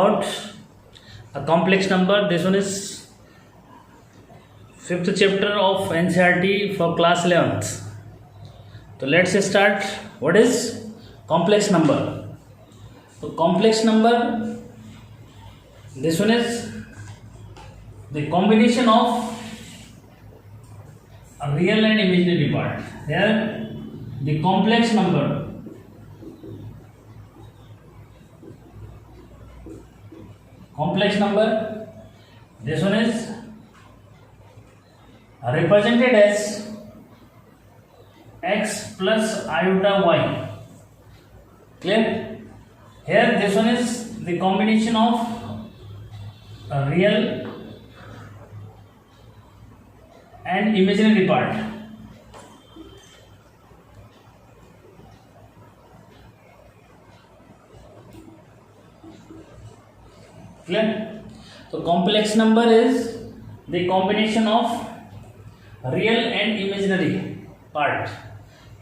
about a complex number. This one is 5th chapter of NCERT for class 11th. So let's start. What is complex number? So complex number, this one is the combination of a real and imaginary part. Here the complex number, this one is represented as x plus iota y. Clear? Here this one is the combination of a real and imaginary part. Clear? So complex number is the combination of real and imaginary part.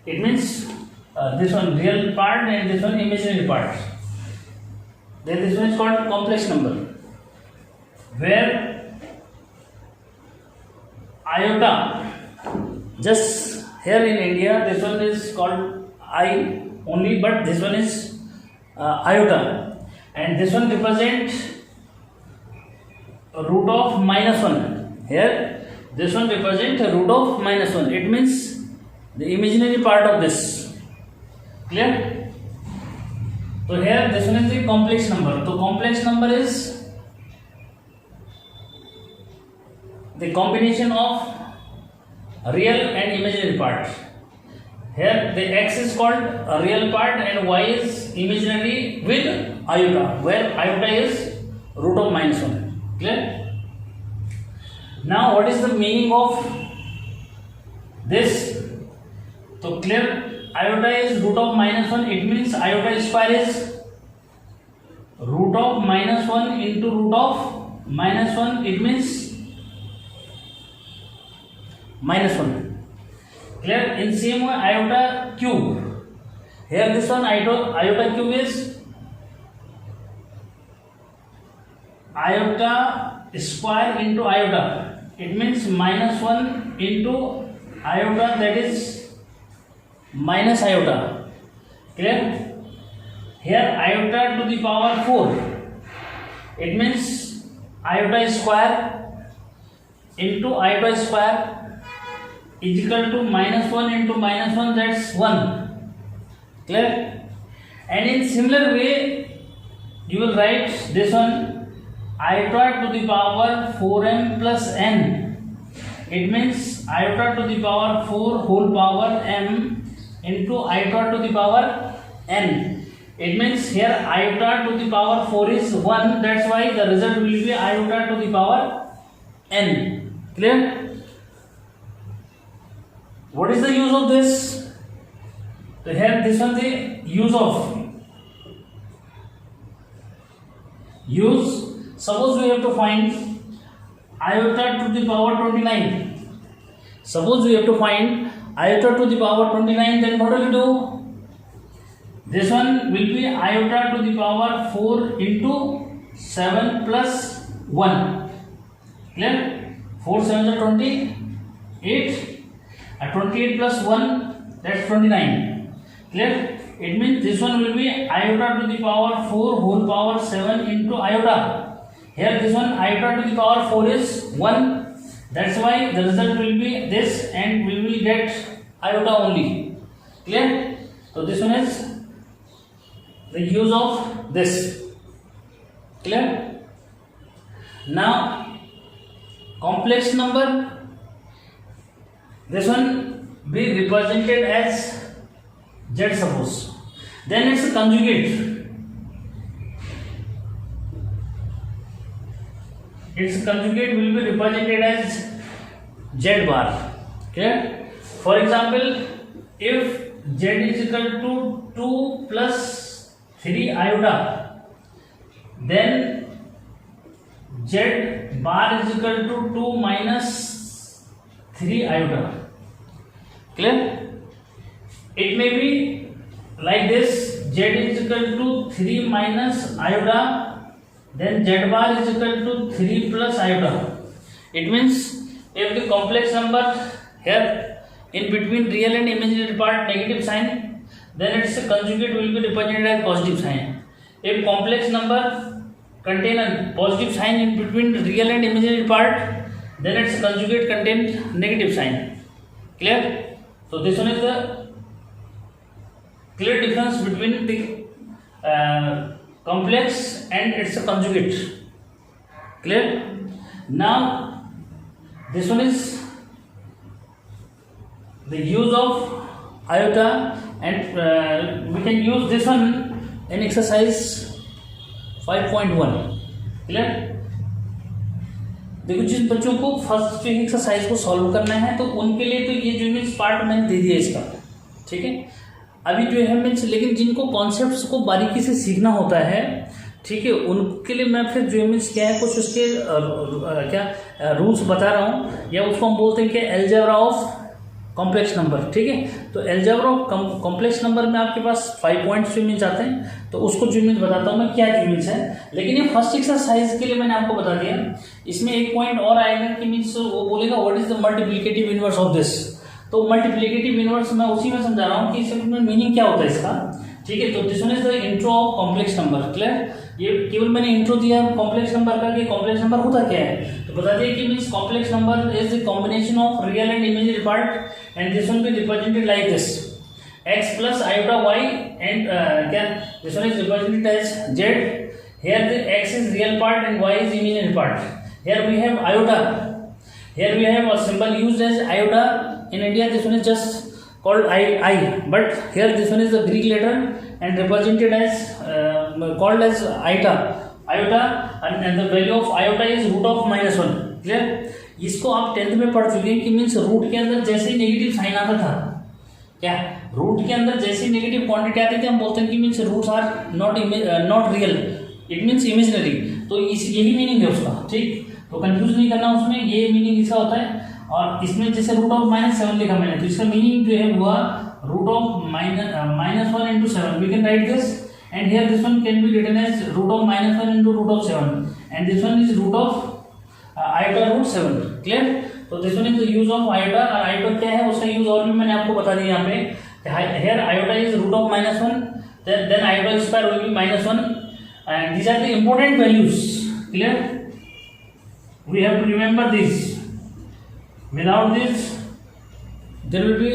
It means this one real part and this one imaginary part. Then this one is called complex number, where iota, just here in India this one is called I only, but this one is iota, and this one represents root of -1. Here this one represents a root of -1. It means the imaginary part of this. Clear? So here this one is the complex number. So complex number is the combination of real and imaginary part. Here the x is called a real part and y is imaginary with iota, where iota is root of -1. Clear? Now what is the meaning of this? So clear, iota is root of -1. It means iota square is root of -1 into root of -1. It means -1. Clear? In same way, iota cube. Here this one iota cube is iota square into iota. It means -1 into iota, that is minus iota. Clear? Here iota to the power 4. It means iota square into iota square is equal to -1 into -1, that's 1. Clear? And in similar way you will write this one, iota to the power 4m plus n. It means iota to the power 4 whole power m into iota to the power n. It means here iota to the power 4 is 1. That's why the result will be iota to the power n. Clear? What is the use of this? So here this one the use. Suppose we have to find iota to the power 29. Suppose we have to find iota to the power 29, then what will we do? This one will be iota to the power 4 into 7 plus 1. Clear? 4 7 are 28. 28 plus 1, that's 29. Clear? It means this one will be iota to the power 4 whole power 7 into iota. Here this one iota to the power 4 is 1. That's why the result will be this, and we will get iota only. Clear? So this one is the use of this. Clear? Now complex number, this one be represented as z, suppose. Then its conjugate. Its conjugate will be represented as z bar. Okay? For example, if z is equal to 2 plus 3 iota, then z bar is equal to 2 minus 3 iota. Clear? It may be like this: z is equal to 3 minus iota then z bar is equal to 3 plus iota. It means if the complex number here in between real and imaginary part negative sign, then its conjugate will be represented as positive sign. If complex number contain a positive sign in between real and imaginary part, then its conjugate contain negative sign. Clear? So this one is the clear difference between the complex and its conjugate. Clear? Now this one is the use of iota, and we can use this one in exercise 5.1. Clear? देखो जिन बच्चों को first exercise को solve करना है तो उनके लिए तो ये जो मीन्स पार्ट मैंने दे दिया इसका, ठीक है। अभी जो है मीन्स लेकिन जिनको कॉन्सेप्ट्स को बारीकी से सीखना होता है, ठीक है, उनके लिए मैं फिर जो मीन्स क्या है कुछ उसके क्या रूल्स बता रहा हूँ, या उसको हम बोलते हैं कि अलजेब्रा ऑफ कॉम्प्लेक्स नंबर, ठीक है। तो अलजेब्रा ऑफ कॉम्प्लेक्स नंबर में आपके पास 5 पॉइंट्स जो मीन्स आते हैं, तो उसको जो मीन्स बताता हूँ मैं क्या जो मीन्स है। लेकिन ये फर्स्ट एक्सरसाइज के लिए मैंने आपको बता दिया। इसमें एक पॉइंट और आएगा कि मीन्स वो बोलेगा what is the multiplicative inverse of this. तो मल्टीप्लिकेटिव इनवर्स मैं उसी में समझा रहा हूँ कि इसमें मीनिंग क्या होता है इसका, ठीक है। तो this one is the intro of complex number. Clear? ये केवल मैंने इंट्रो दिया कॉम्प्लेक्स नंबर का कि कॉम्प्लेक्स नंबर होता क्या है। तो बता दिया कि means complex number is the combination of real and imaginary part and this one be represented like this x plus iota y and क्या this one is represented as z. Here the x is real part and y is imaginary part. Here we have iota. Here we have a symbol used as iota. In India this one is just called I, but here this one is the Greek letter and represented as called as iota. And the value of iota is root of -1. Clear? इसको आप 10th में पढ़ चुके हैं कि means root के अंदर जैसे ही नेगेटिव साइन आता था, क्या रूट के अंदर जैसे नेगेटिव क्वांटिटी आती थी हम बोलते हैं कि means roots are not real, it means imaginary. तो इस यही मीनिंग है उसका, ठीक। तो कंफ्यूज नहीं करना उसमें, ये मीनिंग इसका होता है। और इसमें जैसे रूट ऑफ -7 लिखा मैंने, तो इसका मीनिंग जो है हुआ root of -1 into 7। We can write this and here this one can be written as root of -1 into root of 7 and this one is root of iota root 7। Clear? तो this one is the use of iota। और iota क्या है उसका use और भी मैंने आपको बता दिया यहाँ पे। Here iota is root of -1, then iota square will be -1, and these are the important values. Clear? We have to remember this. Without this, there will be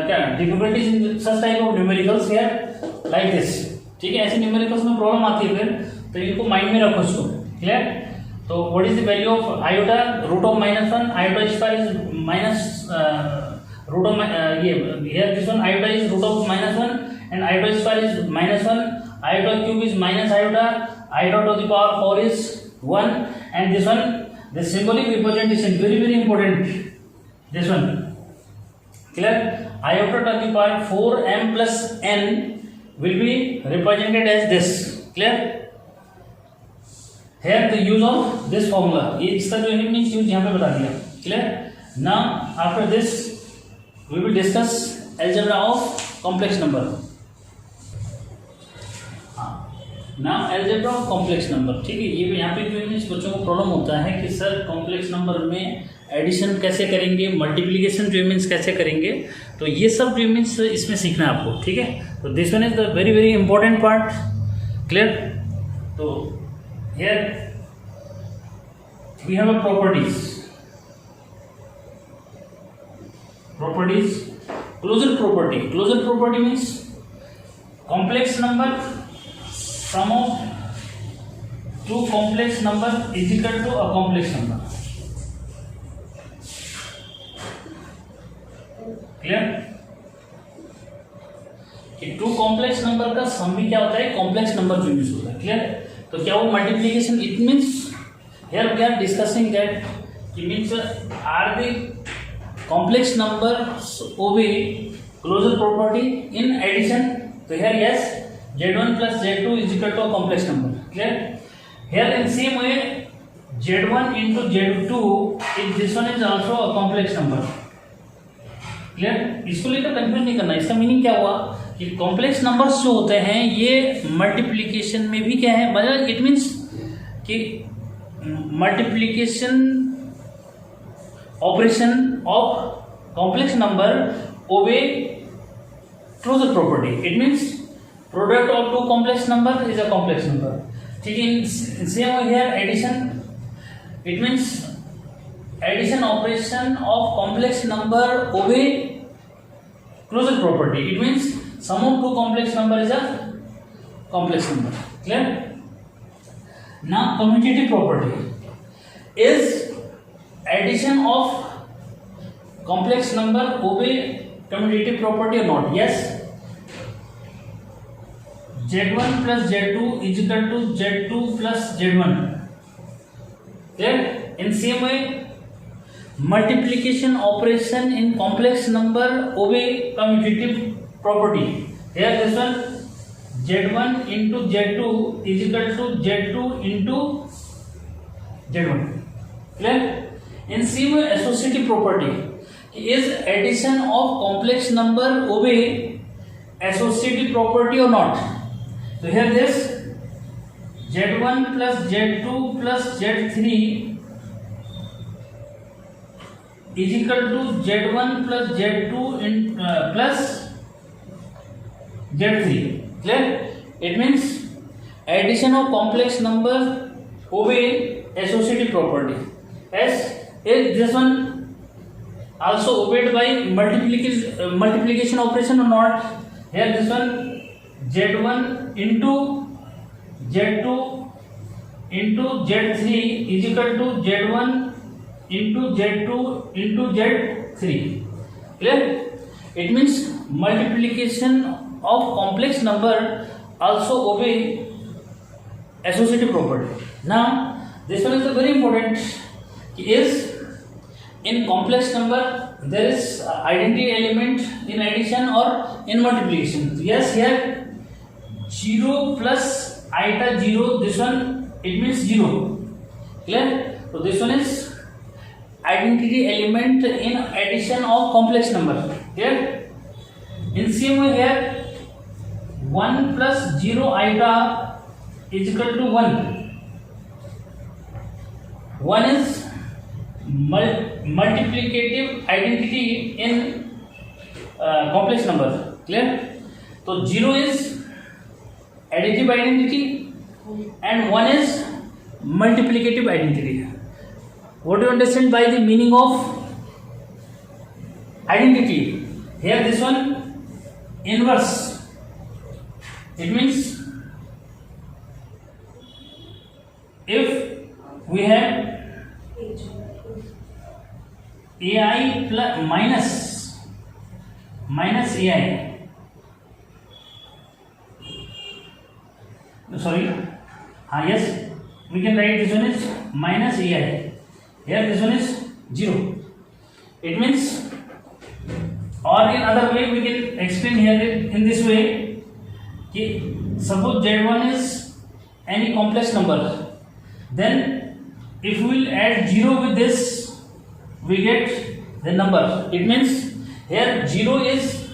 क्या difficulties in such type of numericals here like this. ठीक है, ऐसे numericals में problem आती है फिर, तो इनको माइंड में रखो इसको। क्लियर? तो what is the value of iota? Root of -1, iota square is minus root of here this one iota is root of -1 and iota square is -1, iota cube is minus iota to the power 4 is 1, and this one the symbolic representation very important, this one. Clear? Iota to the power 4m plus n will be represented as this. Clear? Here the use of this formula, ये इसका जो है means use यहाँ पे बता दिया। Clear? Now after this we will discuss algebra of complex number. Now algebra of complex number, ठीक है। ये यहाँ पे जो मीन्स बच्चों को प्रॉब्लम होता है कि सर कॉम्प्लेक्स नंबर में एडिशन कैसे करेंगे, मल्टीप्लिकेशन जो मीन्स कैसे करेंगे, तो ये सब जो मीन्स इसमें सीखना है आपको, ठीक है। तो this one is the very important part. Clear? तो here we have a properties, closure property means complex number, sum of two complex number is equal to a complex number. Clear? कि to complex number का सम भी क्या होता है, complex number जो use होता है। क्लियर? तो क्या वो multiplication, it means here we are discussing that कि means are the complex numbers obey closure property in addition. तो here yes z1 plus z2 is equal to a complex number. Clear? Here in same way z1 into z2 if this one is also a complex number. Clear? इसको लेकर confuse नहीं करना। इसका meaning क्या हुआ कि complex numbers जो होते हैं ये मल्टीप्लिकेशन में भी क्या है, मतलब इट मीन्स कि multiplication operation of complex number obey closure property. It means product of two complex number is a complex number. ठीक है. In same here addition, it means addition operation of complex number obey closure property. It means sum of two complex number is a complex number. Clear? Now commutative property is addition of complex number obey commutative property or not? Yes. Z1 plus Z2 is equal to Z2 plus Z1. Clear? In same way, multiplication operation in complex number obey commutative property. Here this one Z1 into Z2 is equal to Z2 into Z1. Clear? In same way, associative property is addition of complex number obey associative property or not? So here this Z1 plus Z2 plus Z3 is equal to Z1 plus Z2 in plus Z3. Clear? It means addition of complex number obey associative property. As is this one also obeyed by multiplication operation or not? Here this one Z1 into Z2 into Z3 is equal to Z1 into Z2 into Z3. Clear? It means multiplication of complex number also obey associative property. Now this one is very important. Is in complex number there is identity element in addition or in multiplication. Yes, here 0 plus iota 0, this one it means 0. Clear? So this one is identity element in addition of complex number. Clear? In same way here 1 plus 0 iota is equal to 1. 1 is multiplicative identity in complex number. Clear? So 0 is additive identity and 1 is multiplicative identity. What do you understand by the meaning of identity? Here this one inverse. It means if we have AI plus minus AI, sorry, yes, we can write this one is minus AI. Here this one is 0. It means, or in other way we can explain here in this way. Suppose Z1 is any complex number, then if we will add 0 with this, we get the number. It means here 0 is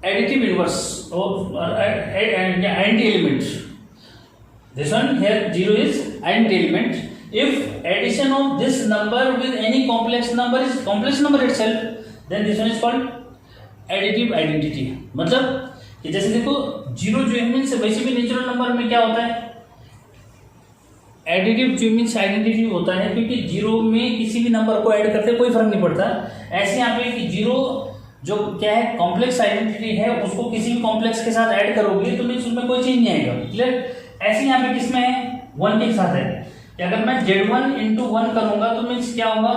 additive inverse or identity element. This one here 0 is identity element. If addition of this number with any complex number is complex number itself, then this one is called additive identity. मतलब कि जैसे देखो 0 जो means वैसे भी natural number में क्या होता है, एडिटिव जो मीन्स आइडेंटिटी होता है, क्योंकि 0 में किसी भी नंबर को ऐड करते कोई फर्क नहीं पड़ता. ऐसे यहाँ पे कि 0 जो क्या है कॉम्प्लेक्स आइडेंटिटी है, उसको किसी भी कॉम्प्लेक्स के साथ ऐड करोगे तो मीन्स उसमें कोई चेंज नहीं आएगा. क्लियर? ऐसे यहाँ पे किसमें है 1 के साथ है कि अगर मैं Z1 into 1 करूंगा तो मीन्स क्या होगा,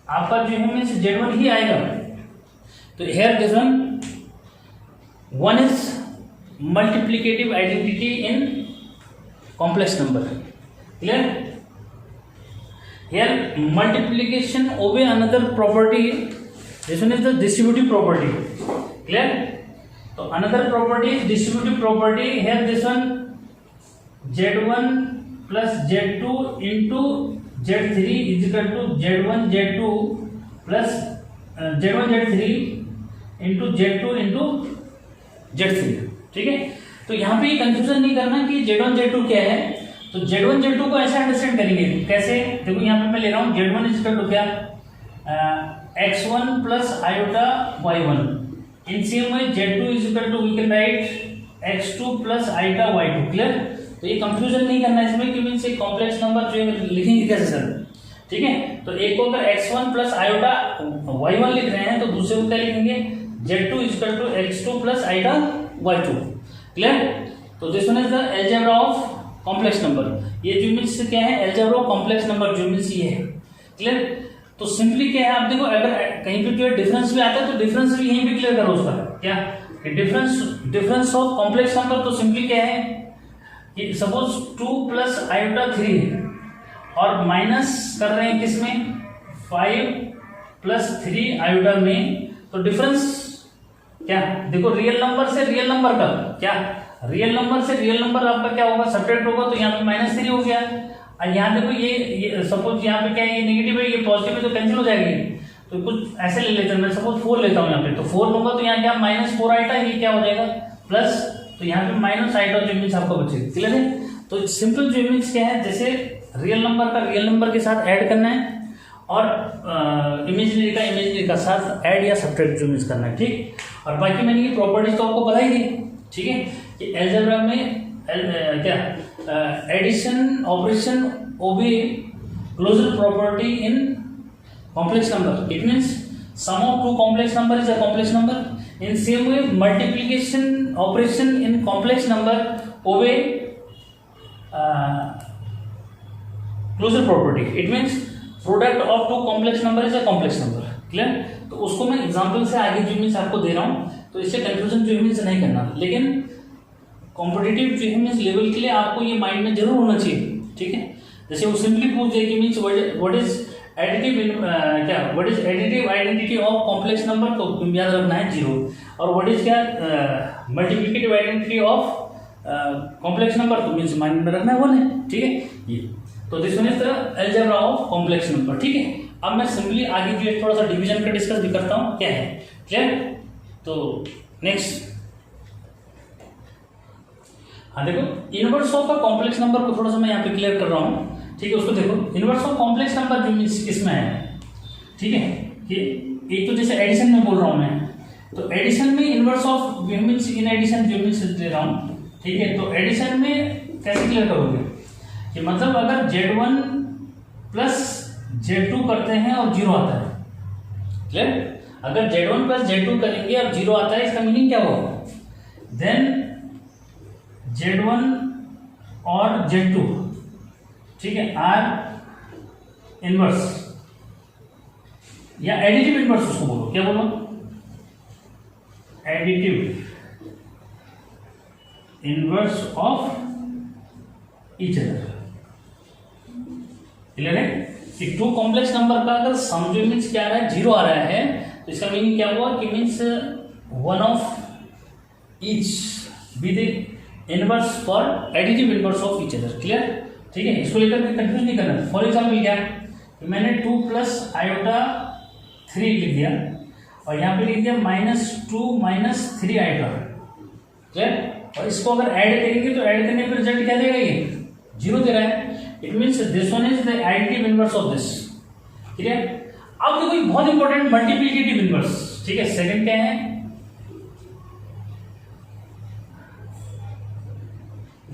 आपका जो है मीन्स Z1 ही आएगा. तो here this one is multiplicative identity in complex number. Clear? Here multiplication obey another property. This one is the distributive property. Clear? So another property is distributive property. Here this one Z1 plus Z2 into Z3 is equal to Z1 Z2 plus Z1 Z3 into Z2 into Z3. ठीक है. तो यहाँ पे confusion नहीं करना कि Z1 Z2 क्या है। तो Z1 Z2 को ऐसे अंडरस्टैंड करेंगे, कैसे? देखो यहाँ पे मैं ले रहा हूँ Z1 इज इक्वल टू क्या, x1 plus iota y1। In same way Z2 is equal to we can write x2 plus iota y2। Clear? तो ये कंफ्यूजन नहीं करना इसमें कि मीन्स एक कॉम्प्लेक्स नंबर जो लिखेंगे कैसे सर, ठीक है? तो एक को अगर x1 प्लस आयोटा y1 लिख रहे हैं तो दूसरे को क्या लिखेंगे, Z2 is equal to x2 plus iota y2। Clear? तो this one is the algebra of complex number. ये जो मीन्स क्या है, अलजेब्रा ऑफ कॉम्प्लेक्स नंबर जो मीन्स ये है। क्लियर? तो सिंपली क्या है, आप देखो अगर कहीं पे जो है डिफरेंस भी आता है तो डिफरेंस भी यहीं पे क्लियर करो उसका क्या, डिफरेंस ऑफ कॉम्प्लेक्स नंबर। तो सिंपली क्या है कि सपोज 2 प्लस आयोटा 3 है और माइनस कर रहे हैं किसमें, 5 प्लस 3 आयोटा में। तो डिफरेंस क्या, देखो रियल नंबर से रियल नंबर का क्या, रियल नंबर से रियल नंबर आपका क्या होगा, सब्ट्रैक्ट होगा। तो यहाँ पे -3 हो गया। और यहाँ देखो ये सपोज यहाँ पे क्या है, ये नेगेटिव है, ये पॉजिटिव है, तो कैंसिल हो जाएगी। तो कुछ ऐसे ले लेते हैं, मैं सपोज 4 लेता हूँ यहाँ पे, तो 4 लूंगा तो यहाँ क्या -4 आइटा, ये क्या हो जाएगा प्लस, तो यहाँ पे माइनस आइटा जो मीन्स आपको बचेगा। क्लियर है? तो सिंपल जो मीन्स क्या है, जैसे रियल नंबर का रियल नंबर के साथ ऐड करना है और इमेजिनरी का इमेजिनरी का साथ ऐड या सब्ट्रैक्ट जो मीन्स करना है, ठीक। और बाकी मैंने ये प्रॉपर्टीज तो आपको बता ही दी, ठीक है, कि अलजेब्रा में क्या addition operation obey closure property in complex number. It means sum of two complex number is a complex number. In same way multiplication operation in complex number obey closure property. It means product of two complex number is a complex number. Clear? तो उसको मैं example से आगे जो means आपको दे रहा हूं, तो इससे कंफ्यूजन जो मीन्स नहीं करना, लेकिन कॉम्पिटिटिव जो मीन्स लेवल के लिए आपको ये माइंड में जरूर होना चाहिए, ठीक है। जैसे वो सिंपली पूछ दे कि मीन्स व्हाट इज एडिटिव क्या, what is additive identity of complex number, तो याद रखना है 0। और व्हाट इज क्या multiplicative identity of complex number, तो मीन्स माइंड में रखना है 1 है, ठीक है। ये तो this one is the algebra of complex number, ठीक है। अब मैं सिंपली आगे जो है थोड़ा सा डिवीजन का डिस्कस भी करता हूँ क्या है। क्लियर? तो नेक्स्ट, हाँ देखो इनवर्स ऑफ का कॉम्प्लेक्स नंबर को थोड़ा सा मैं यहाँ पे क्लियर कर रहा हूँ, ठीक है। उसको देखो इनवर्स ऑफ कॉम्प्लेक्स नंबर जो मीन्स किसमें है, ठीक है, कि एक तो जैसे एडिशन में बोल रहा हूँ मैं, तो एडिशन में inverse of means in addition जो मीन्स ले रहा हूँ, ठीक है। तो एडिशन में कैसे क्लियर करोगे कि मतलब अगर Z1 प्लस Z2 करते हैं और 0 आता है, क्लियर? अगर Z1 प्लस Z2 करेंगे और 0 आता है, इसका मीनिंग क्या होगा, देन Z1 और Z2, ठीक है, आर इनवर्स या एडिटिव इनवर्स, उसको बोलो क्या बोलो, additive inverse of each other. Clear है कि टू कॉम्प्लेक्स नंबर का अगर सम जो मीन्स क्या आ रहा है, 0 आ रहा है, तो इसका मीनिंग क्या हुआ कि means one of each be the inverse for additive inverse of each other. Clear? ठीक है, इसको लेकर के कंफ्यूज नहीं करना। फॉर एग्जाम्पल क्या कि मैंने 2 प्लस आयोटा 3 लिख दिया और यहाँ पे लिख दिया -2 -3 आयोटा। क्लियर? और इसको अगर ऐड करेंगे तो ऐड करने पर रिजल्ट क्या देगा, ये 0 दे रहा है। It means this one is the additive inverse of this. Clear? अब देखो बहुत इंपॉर्टेंट मल्टीप्लिकेटिव इनवर्स, ठीक है। सेकंड क्या है,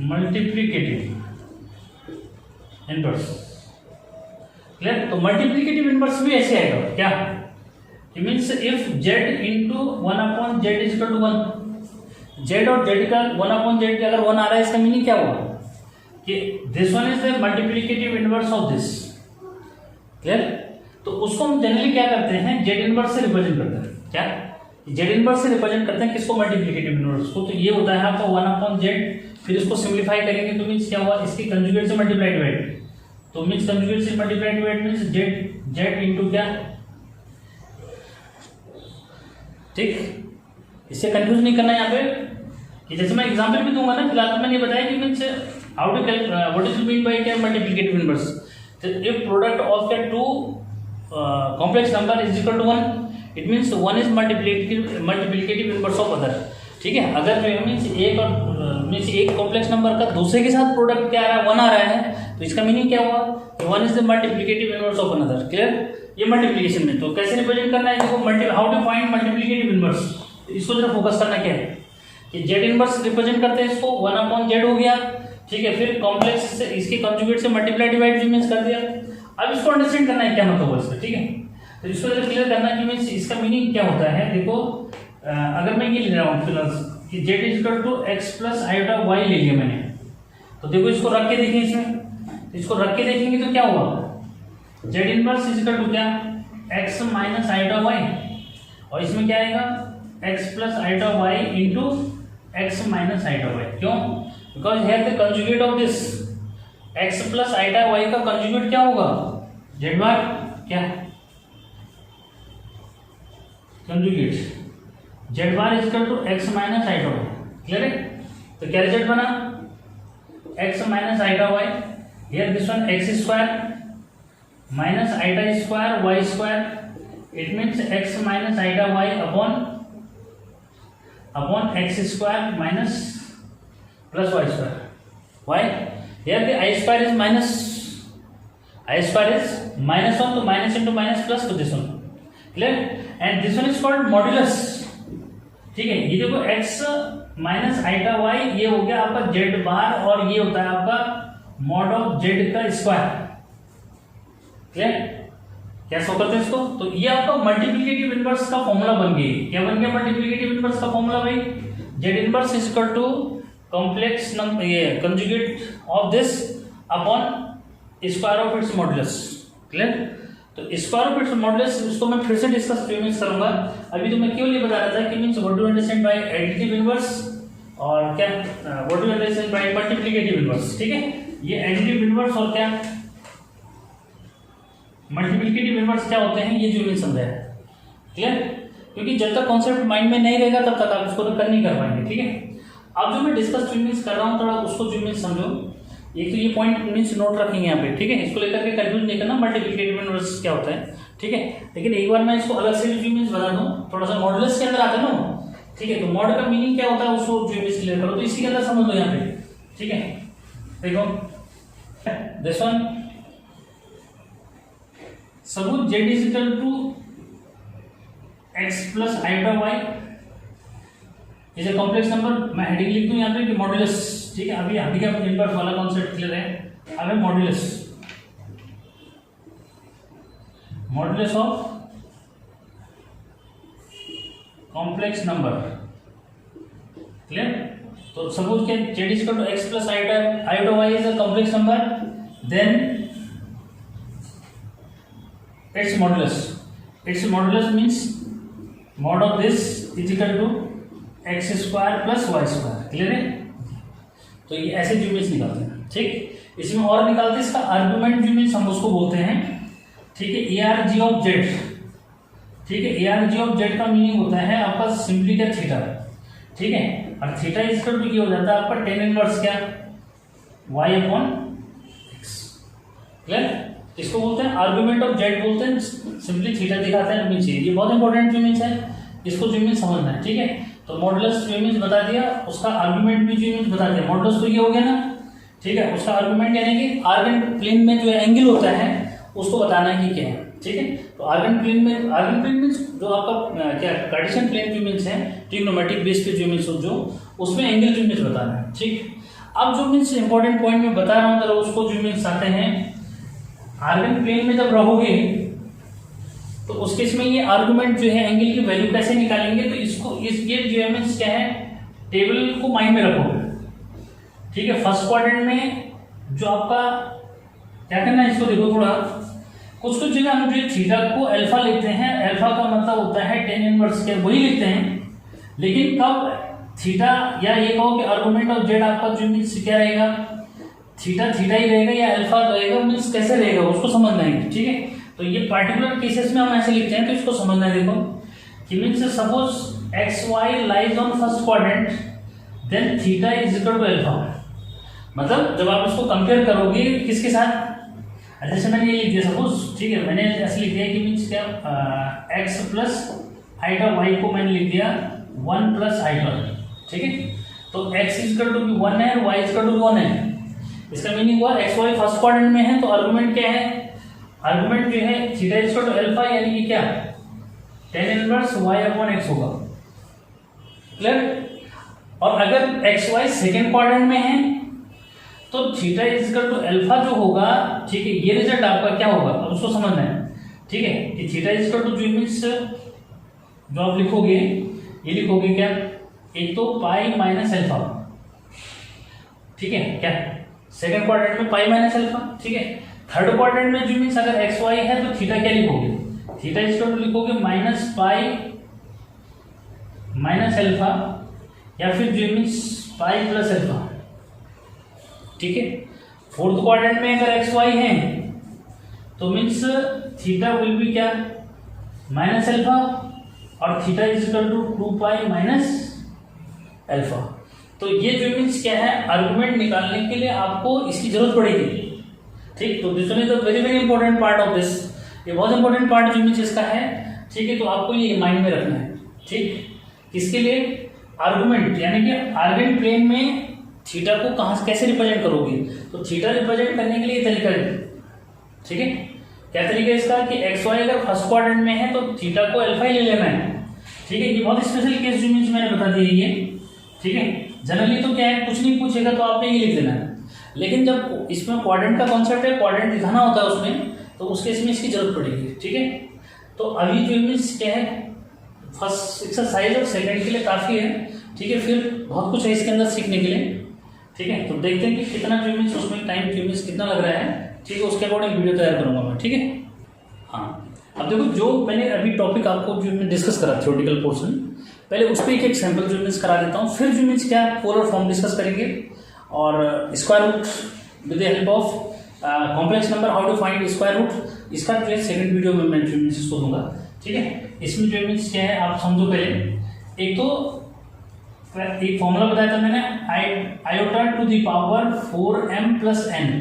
मल्टीप्लिकेटिव इनवर्स। क्लियर? तो मल्टीप्लिकेटिव इनवर्स भी ऐसे आएगा क्या, it means if z into 1/z is equal to 1, z और z का 1/z अगर 1 आ रहा है, इसका मीनिंग क्या हुआ कि this one is the multiplicative inverse of this. Clear? तो उसको हम जनरली क्या करते हैं, z इनवर्स से रिप्रेजेंट करते हैं। क्या z इनवर्स से रिप्रेजेंट करते हैं किसको, मल्टीप्लिकेटिव इनवर्स को। तो ये होता है आपका 1/z, फिर इसको सिंप्लीफाई करेंगे तो मीन्स क्या हुआ, इसकी कंजुगेट से मल्टीप्लाई डिवाइड, तो मीन्स कंजुगेट से multiply divide means z into क्या, ठीक। इससे कंफ्यूज नहीं करना यहाँ पे कि जैसे मैं एग्जांपल भी दूंगा ना, फिलहाल तो मैंने बताया कि means how to what is mean by क्या मल्टीप्लिकेटिव इनवर्स। तो if product of the two complex number is equal to 1, it means 1 is multiplicative inverse of other. ठीक है, अगर जो मीन्स एक और मीन्स एक कॉम्प्लेक्स नंबर का दूसरे के साथ प्रोडक्ट क्या आ रहा है, 1 आ रहा है, तो इसका मीनिंग क्या हुआ कि 1 is the multiplicative inverse of another. Clear? ये मल्टीप्लिकेशन में तो कैसे रिप्रेजेंट करना है, देखो how to find multiplicative inverse, इसको जरा फोकस करना क्या है कि जेड इनवर्स रिप्रेजेंट करते हैं इसको, 1/z हो गया, ठीक है, फिर कॉम्प्लेक्स से इसके कंजुगेट से मल्टीप्लाई डिवाइड जो मीन्स कर दिया। अब इसको अंडरस्टैंड करना है क्या मतलब है इसका, ठीक है, तो इसको जरा क्लियर करना है कि मीन्स इसका मीनिंग क्या होता है। देखो अगर मैं ये ले रहा हूँ फिलहाल कि z is equal to x plus iota y ले लिया मैंने, तो देखो इसको रख के देखें, इसमें इसको रख के देखेंगे तो क्या हुआ, z inverse is equal to क्या, x माइनस आयोटा वाई, और इसमें क्या आएगा x plus iota Y into X minus iota Y. क्यों? Because here the conjugate of this x plus iota Y का कंजुगेट क्या होगा, z बार, क्या conjugate z bar is equal to X minus iota Y. Clear है? तो क्या result बना, x minus iota Y, here this one x square minus iota square y square, it means x minus iota y upon x square minus plus y square. Why? Here the i square is minus, i square is minus 1, तो minus into minus plus two this one. Clear? And this one is called modulus. ठीक है, ये देखो x minus iota Y, ये हो गया आपका z बार, और ये होता है आपका मॉड ऑफ z का स्क्वायर। क्लियर? क्या शो करते हैं इसको, तो ये आपका मल्टीप्लिकेटिव इनवर्स का फॉर्मूला बन गई। क्या बन गया मल्टीप्लिकेटिव इनवर्स का फॉर्मूला भाई, z inverse is equal to complex number, ये conjugate of this upon square of its modulus. Clear? तो स्क्वायर ऑफ इट्स मॉडुलस, उसको मैं फिर से डिस्कस करूंगा। अभी तो मैं केवल ये बता रहा था कि means what do understand by additive inverse, और क्या what do understand by multiplicative inverse. ठीक है, ये एडिटिव इनवर्स और क्या मल्टीप्लिकेटिव इनवर्स क्या होते हैं, ये जो मैंने समझाया। क्लियर? क्योंकि जब तक कॉन्सेप्ट माइंड में नहीं रहेगा तब तक आप इसको कर नहीं कर पाएंगे। ठीक है, अब जो मैं डिस्कस मीन्स कर रहा हूँ थोड़ा उसको जो मीन्स समझो। एक तो ये पॉइंट मीन्स नोट रखेंगे यहाँ पे, ठीक है, इसको लेकर के कंफ्यूज नहीं करना मल्टीप्लिकेटिव इनवर्स क्या होता है। ठीक है, लेकिन एक बार मैं इसको अलग से जो मीन्स बता दूँ, थोड़ा सा मॉडुलस के अंदर आता है ना। ठीक है, तो मॉड का मीनिंग क्या होता है उसको जो मीन्स क्लियर करो, तो इसी के अंदर समझ लो यहाँ पे। ठीक है, देखो दिस वन सबूत z is equal to x plus iota y is a complex number. मैं हेडिंग लिख दूं यहाँ पे कि मॉडुलस। ठीक है, अभी अभी का इनवर्स वाला कॉन्सेप्ट क्लियर है। अब है modulus, modulus of complex number. Clear? तो सपोज के z is equal to x plus iota y is a complex number, then its modulus means mod of this is equal to x square plus y square। Clear है? तो ये ऐसे जो means निकालते हैं। ठीक, इसमें और निकालते हैं इसका आर्गुमेंट जो मीन्स हम उसको बोलते हैं। ठीक है, A R G of Z. ठीक है, A R G of Z का मीनिंग होता है आपका सिंपली क्या थीटा। ठीक है, और थीटा इज इक्वल टू ये हो जाता है आपका टेन इनवर्स क्या y अपॉन x। क्लियर? इसको बोलते हैं आर्गुमेंट ऑफ जेड, बोलते हैं सिंपली थीटा दिखाते हैं नीचे। ये बहुत इंपॉर्टेंट जो मीन्स है, इसको जो मीन्स समझना है। ठीक है, तो मॉडुलस जो मीन्स बता दिया, उसका आर्गुमेंट भी जो मीन्स बता दिया। मॉडुलस तो ये हो गया ना। ठीक है, उसका आर्गुमेंट यानी कि आर्गन प्लेन में जो एंगल होता है उसको बताना है कि क्या है। ठीक है, तो आर्गन प्लेन मीन्स जो आपका क्या कार्टेशियन प्लेन जो मीन्स है ट्रिग्नोमेट्रिक बेस पे जो मीन्स जो उसमें एंगल जो मीन्स बताना है। ठीक, अब जो मीन्स इंपॉर्टेंट पॉइंट में बता रहा हूँ जरा उसको जो मीन्स आते हैं। आर्गन प्लेन में जब रहोगे तो उस केस में ये आर्गुमेंट जो है एंगल की वैल्यू कैसे निकालेंगे, तो इसको ये जो है मीन्स क्या है, टेबल को माइंड में रखोगे। ठीक है, फर्स्ट क्वाड्रेंट में जो आपका क्या करना है, इसको देखो थोड़ा कुछ जगह हम जो थीटा को अल्फा लिखते हैं, अल्फा का मतलब होता है टेन इनवर्स के, वही लिखते हैं। लेकिन कब थीटा या ये कहो कि आर्गुमेंट ऑफ जेड आपका जो मीन्स क्या रहेगा, थीटा थीटा ही रहेगा या अल्फा रहेगा, मीन्स कैसे रहेगा उसको समझना है। ठीक है, तो ये पार्टिकुलर केसेस में हम ऐसे लिखते हैं, तो इसको समझना है। देखो कि means suppose x y lies on first quadrant, then theta is equal to alpha. मतलब जब आप इसको कंपेयर करोगे किसके साथ, जैसे मैंने ये लिख दिया सपोज। ठीक है, मैंने ऐसे लिख दिया कि मीन्स क्या एक्स प्लस आइटा वाई को मैंने लिख दिया 1 प्लस आइटा। ठीक है, तो x इक्वल टू 1 है और y इक्वल टू 1 है। इसका मीनिंग हुआ एक्स वाई फर्स्ट क्वाड्रेंट में है, तो आर्गुमेंट क्या है, आर्गुमेंट जो है थीटा इक्वल टू अल्फा, यानी कि क्या tan inverse y upon x होगा। क्लियर। और अगर एक्स वाई सेकेंड क्वाड्रेंट में है तो थीटा इक्वल टू अल्फा जो होगा, ठीक है, ये रिजल्ट आपका क्या होगा अब उसको समझना है। ठीक है, कि थीटा इक्वल टू जो मीन्स जो आप लिखोगे, ये लिखोगे क्या, एक तो पाई माइनस अल्फा, ठीक है, क्या सेकंड क्वाड्रेंट में पाई माइनस अल्फा, ठीक है। थर्ड क्वाड्रेंट में जो मीन्स अगर एक्स वाई है तो थीटा क्या लिखोगे, थीटा इक्वल टू लिखोगे माइनस पाई माइनस अल्फा, या फिर जो मीन्स पाई प्लस अल्फा, ठीक है। फोर्थ क्वाड्रेंट में अगर एक्स वाई है तो मीन्स थीटा विल बी क्या माइनस अल्फा, और theta is equal to 2 pi minus alpha. तो ये जो मीन्स क्या है, आर्गुमेंट निकालने के लिए आपको इसकी जरूरत पड़ेगी। ठीक, तो this one is the very very important part of this, ये बहुत इंपॉर्टेंट पार्ट जो मीन्स इसका है। ठीक है, तो आपको ये माइंड में रखना है। ठीक, किसके लिए, आर्गुमेंट, यानी कि आर्गेन प्लेन में थीटा को कहां से कैसे रिप्रेजेंट करोगे, तो थीटा रिप्रेजेंट करने के लिए तरीका है। ठीक है, क्या तरीका है इसका, कि एक्स वाई अगर फर्स्ट क्वाड्रेंट में है तो थीटा को अल्फा ही ले लेना है। ठीक है, ये बहुत स्पेशल केस जो मीन्स मैंने बता दिया ये। ठीक है, जनरली तो क्या है, कुछ नहीं पूछेगा तो आपने ये लिख देना है, लेकिन जब इसमें क्वाड्रेंट का कॉन्सेप्ट है, क्वाड्रेंट दिखाना होता है उसमें, तो उसके इसमें इसकी जरूरत पड़ेगी। ठीक है, तो अभी जो मीन्स क्या है, फर्स्ट एक्सरसाइज और सेकंड के लिए काफ़ी है। ठीक है, फिर बहुत कुछ है इसके अंदर सीखने के लिए। ठीक है, तो देखते हैं कि कितना जो मीन्स उसमें टाइम जो मीन्स कितना लग रहा है। ठीक है, उसके अकॉर्डिंग वीडियो तैयार करूँगा मैं। ठीक है, हाँ, अब देखो जो मैंने अभी टॉपिक आपको जो मैं डिस्कस करा थ्योरेटिकल पोर्शन, पहले उस पर एक एग्जाम्पल जो मीन्स करा देता हूँ, फिर जो मीन्स क्या पोलर फॉर्म डिस्कस करेंगे, और square root with the help of complex number, how to find square root, इसका जो है सेकंड वीडियो में मैं जो मीन्स इसको दूंगा। ठीक है, इसमें जो मीन्स क्या है आप समझो। पहले एक तो एक फॉर्मूला बताया था मैंने, iota to the power 4m plus n।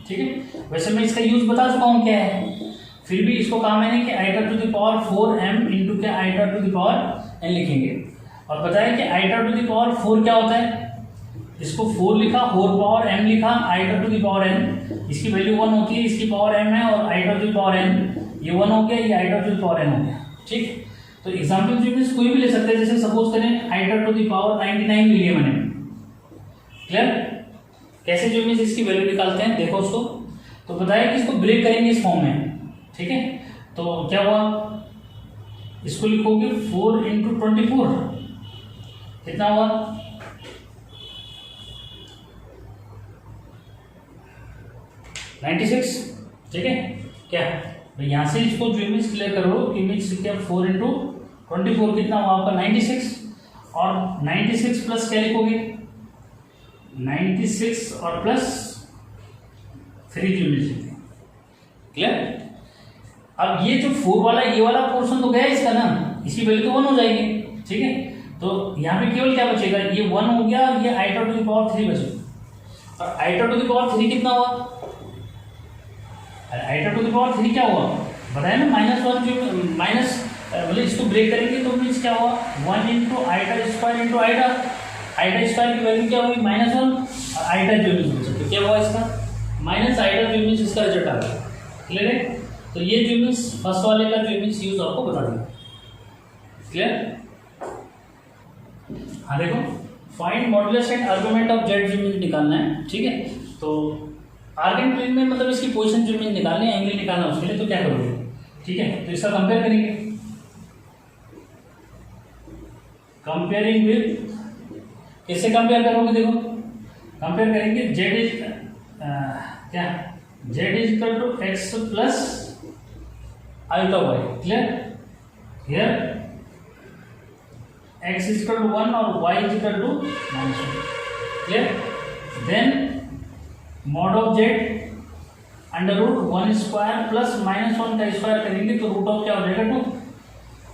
ठीक है, वैसे मैं इसका यूज बता चुका हूँ क्या है, फिर भी इसको कहा मैंने कि iota to the power 4m into क्या iota to the power n लिखेंगे, और बताया कि आयोटा टू द पावर 4 क्या होता है, इसको 4 लिखा, 4 पावर m लिखा, iota to the power n, इसकी वैल्यू 1 होती है, इसकी पावर m है, और iota to the power n, ये 1 हो गया, ये iota to the power n हो गया। ठीक, तो एग्जाम्पल जो मीन्स कोई भी ले सकते हैं, जैसे सपोज करें आयोटा टू द पावर 99 ले लिया मैंने। क्लियर, कैसे जो मीन्स इसकी वैल्यू निकालते हैं देखो उसको, तो बताया कि इसको ब्रेक करेंगे इस फॉर्म में। ठीक है, तो क्या हुआ, इसको लिखोगे 4 इंटू 24, कितना हुआ 96। ठीक है, क्या यहाँ से इसको जो मीन्स क्लियर करो कि मीन्स क्या 4 इंटू 24 कितना हुआ आपका 96, और 96 प्लस क्या लिखोगे 96 और प्लस 3 जो मीन्स। क्लियर, अब ये जो 4 वाला ये वाला पोर्शन तो गया इसका ना, इसकी वैल्यू तो 1 हो जाएगी। ठीक है, तो यहाँ पे केवल क्या बचेगा, ये 1 हो गया, और ये आयोटा टू द पावर 3 बचेगा, और आयोटा टू द पावर 3 कितना हुआ, आयोटा टू द पावर 3 क्या हुआ बताया ना, -1 जो माइनस मतलब इसको ब्रेक करेंगे तो मीन्स क्या हुआ 1 into iota square into iota, iota square की वैल्यू क्या हुई -1, और आयोटा जो मीन्स तो क्या हुआ इसका माइनस आयोटा जो मीन्स इसका रिजल्ट आ गया। क्लियर है, तो ये जो मीन्स फर्स्ट वाले का जो मीन्स यूज आपको बता दिया। क्लियर, हाँ देखो, find modulus and argument of Z जो मीन्स निकालना है। ठीक है, तो आर्गेन प्लेन में मतलब इसकी पोजीशन जो मीन्स निकालनी है, एंगल निकालना उसके लिए, तो क्या करोगे। ठीक है, तो इसका कंपेयर करेंगे, कंपेयरिंग विद, किससे कंपेयर करोगे, देखो कंपेयर करेंगे जेड इज क्या, z is equal to x plus iota Y. Clear, here x is equal to 1 और y is equal to -1। Clear, then mod of z under root 1 square plus -1 का square करेंगे तो root of क्या हो जाएगा 2।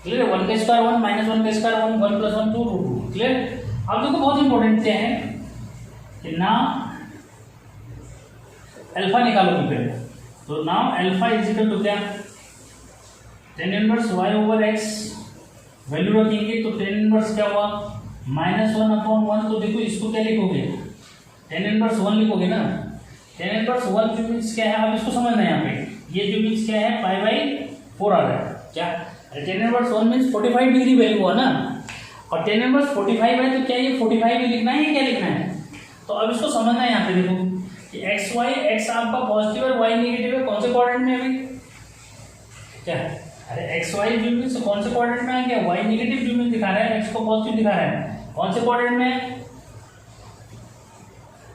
Clear, 1 का square 1, -1 का square 1, 1 plus 1 2 root 2। Clear, अब देखो बहुत इंपॉर्टेंट क्या है कि ना अल्फा निकालोगे पहले, तो now alpha is equal to क्या tan inverse y over x, value रखेंगे तो tan इनवर्स क्या हुआ -1/1, तो देखो इसको क्या लिखोगे, tan इनवर्स 1 लिखोगे ना। tan इनवर्स 1 जो मीन्स क्या है, आप इसको समझना है यहाँ पे, ये जो मीन्स क्या है π/4 आ रहा है क्या। tan inverse 1 means 45 degree value हुआ ना, और tan इनवर्स 45 है, तो क्या ये 45 ही लिखना है, क्या लिखना है। तो अब इसको समझना है यहाँ पे, देखो कि एक्स वाई, एक्स आपका पॉजिटिव है, वाई नेगेटिव है, कौन से क्वाड्रेंट में अभी क्या, अरे एक्स वाई जो मीन्स कौन से क्वाड्रेंट में है, क्या वाई नेगेटिव जो मीन्स दिखा रहा है, एक्स को पॉजिटिव दिखा रहा है, कौन से क्वाड्रेंट में है,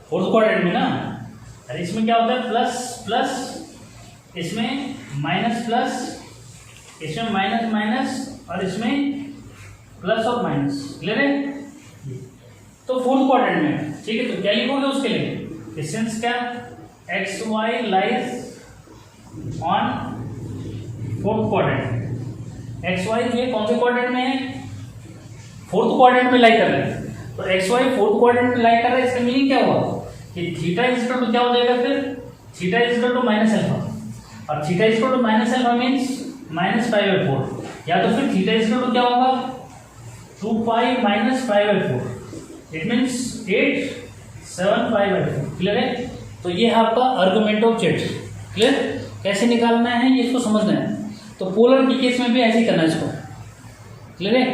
फोर्थ क्वाड्रेंट में ना। अरे इसमें क्या होता है, प्लस प्लस, इसमें माइनस प्लस, इसमें माइनस माइनस, और इसमें प्लस और माइनस, क्लियर है। तो फोर्थ क्वाड्रेंट में, ठीक है, तो क्या लिखोगे उसके लिए, डिस्टेंस क्या, x y lies on fourth quadrant. X y जो है कौन से क्वाड्रेंट में है, फोर्थ क्वाड्रेंट में लाई कर रहे हैं, तो एक्स वाई फोर्थ क्वाड्रेंट में लाई कर रहा है, इसका मीनिंग क्या हुआ कि थीटा इज इक्वल टू क्या हो जाएगा, फिर theta is equal to minus alpha, और theta is equal to minus alpha means -π/4, या तो फिर थीटा इज इक्वल टू क्या होगा, 2π - π/4, इट मीन्स 8 7 π/4, क्लियर है। तो ये है आपका आर्गुमेंट ऑफ जेड, क्लियर। कैसे निकालना है ये इसको समझना है, तो पोलर के केस में भी ऐसे ही करना है इसको, क्लियर है।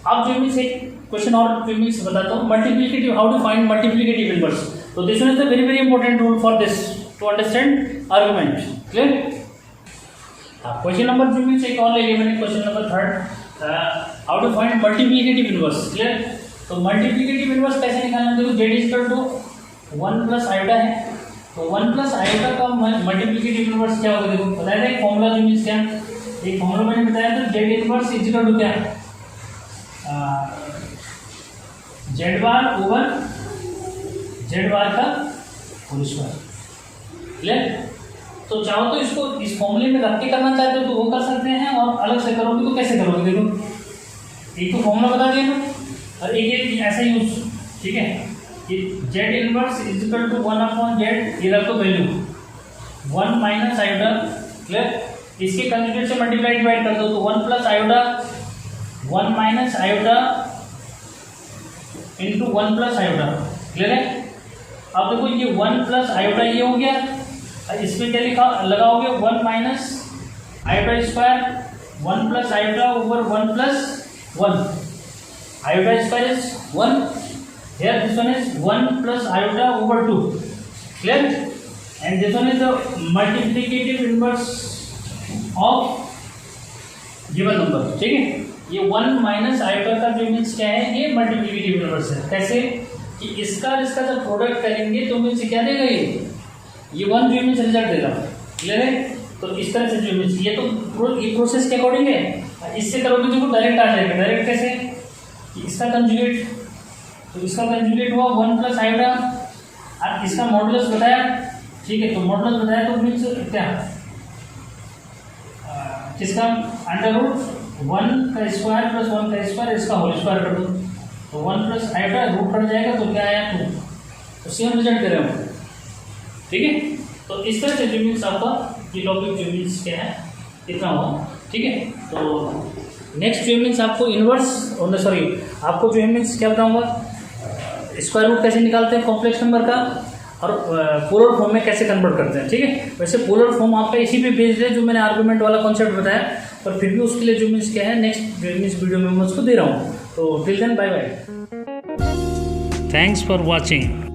अब जो मीन्स एक क्वेश्चन और जो मीन्स बताता हूँ, multiplicative, how to find multiplicative inverse. तो this one is the very very important rule for this to understand argument, clear. Question number जो मीन्स एक और ले लिया मैंने, question number 3, how to find multiplicative inverse, clear. तो multiplicative inverse कैसे निकालना, देखो Z is equal to 1 plus iota है, तो 1 प्लस आयोटा का मल्टीप्लिकेटिव इनवर्स क्या होगा, देखो बताया था एक फॉर्मूला जो मीन्स क्या, एक फॉर्मूला मैंने बताया था, z inverse is equal to क्या, z bar over z bar का होल स्क्वायर, क्लियर। तो चाहो तो इसको इस फॉर्मूले में रख के करना चाहते हो तो वो कर सकते हैं, और अलग से करोगे तो कैसे करोगे, देखो एक तो फॉर्मूला बता दिया ना, और एक ऐसा यूज, ठीक है, कि z inverse is equal to 1/z, ये रख दो वैल्यू 1 माइनस आयोटा, क्लियर। इसके कंजुगेट से मल्टीप्लाई डिवाइड कर दो, तो 1 plus iota 1 minus iota into 1 plus iota, clear है। अब देखो ये 1 प्लस आयोटा ये हो गया, इसमें क्या लिखा लगाओगे, 1 minus iota square 1 plus iota over 1 plus 1, iota square is 1, here this one is 1 plus iota over 2, clear, and this one is the multiplicative inverse of given number, ठीक है। ये 1 माइनस आयोटा का जो मीन्स क्या है, ये multiplicative inverse है। कैसे कि इसका जब प्रोडक्ट करेंगे तो मीन्स क्या देगा, ये 1 जो मीन्स रिजल्ट देगा, क्लियर है। तो इस तरह से जो मीन्स ये तो ये प्रोसेस के अकॉर्डिंग है, इससे करोगे देखो डायरेक्ट आ जाएगा, डायरेक्ट कैसे कि इसका कंजुगेट, तो इसका कंजुगेट हुआ 1 प्लस आयोटा, और इसका मॉडुलस बताया, ठीक है, तो मॉडुलस बताया तो मीन्स क्या, किसका अंडर रूट 1 का स्क्वायर प्लस 1 का स्क्वायर, इसका होल स्क्वायर कर दो, तो 1 प्लस आयोटा रूट कट जाएगा, तो क्या आया 2, तो सेम रिजल्ट दे रहे हो, ठीक है। तो इस तरह से जो मीन्स आपका ये टॉपिक जो मीन्स क्या है इतना हुआ, ठीक है। तो नेक्स्ट जो मीन्स आपको इनवर्स और सॉरी आपको जो मीन्स क्या बताऊँगा, स्क्वायर रूट कैसे निकालते हैं कॉम्प्लेक्स नंबर का, और पोलर फॉर्म में कैसे कन्वर्ट करते हैं, ठीक है। वैसे पोलर फॉर्म आपका इसी पे बेस्ड है जो मैंने आर्गुमेंट वाला कॉन्सेप्ट बताया, पर फिर भी उसके लिए जो मीन्स क्या है नेक्स्ट मीन्स वीडियो में मैं उसको दे रहा हूँ। तो till then bye bye, thanks for watching.